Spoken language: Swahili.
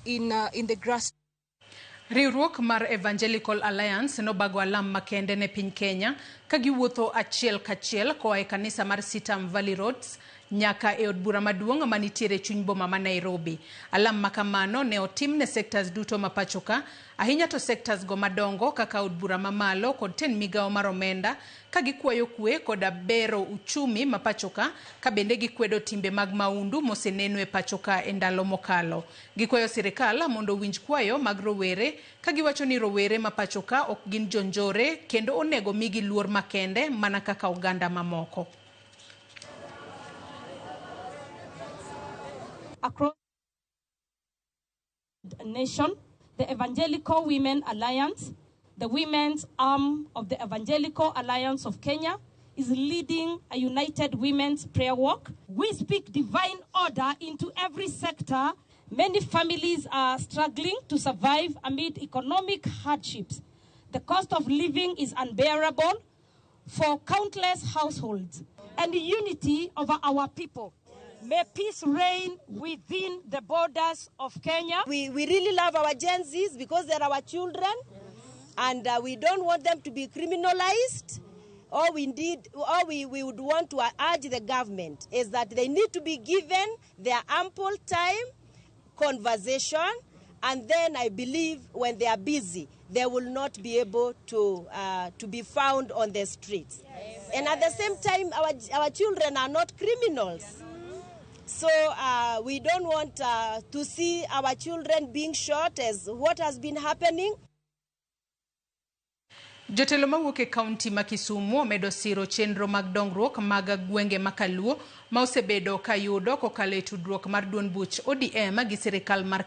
in the grass. Riwruog mar Evangelical Alliance nobago alam makende ne piny Kenya kagiwuotho achiel kachiel koa e kanisa mar Sitam Valley Roads nyaka e od bura maduong' manitiere chuny boma ma Nairobi. Alam makamano ne otim ne sectors duto mapachoka, ahinya to sectors go madongo kaka od bura mamalo kod ten migao mar omenda kagikwayo kwe koda bero uchumi mapachoka ka bende gikwedo timbe mag maundu moseneno e pachoka e ndalo mokalo. Gikwayo sirikal mondo winj kwayo mag rowere kagiwacho ni rowere mapachoka ok gin jonjore kendo onego migi luor makende mana kaka oganda mamoko. Across the nation, the Evangelical Women Alliance, the women's arm of the Evangelical Alliance of Kenya, is leading a united women's prayer walk. We speak divine order into every sector. Many families are struggling to survive amid economic hardships. The cost of living is unbearable for countless households. And the unity of our people. May peace reign within the borders of Kenya. We really love our Gen Zs because they're our children, and we don't want them to be criminalized. All we would want to urge the government is that they need to be given their ample time, conversation, and then I believe when they are busy, they will not be able to be found on the streets. Yes. And at the same time, our children are not criminals. So we don't want to see our children being shot as what has been happening. Jotelo mawuok e kaunti ma Kisumu omedo siro chenro mag dongruok mag gwenge makaluo ma osebedo kayudo kokalo e tudruok mar duond buch ODM gi sirikal mar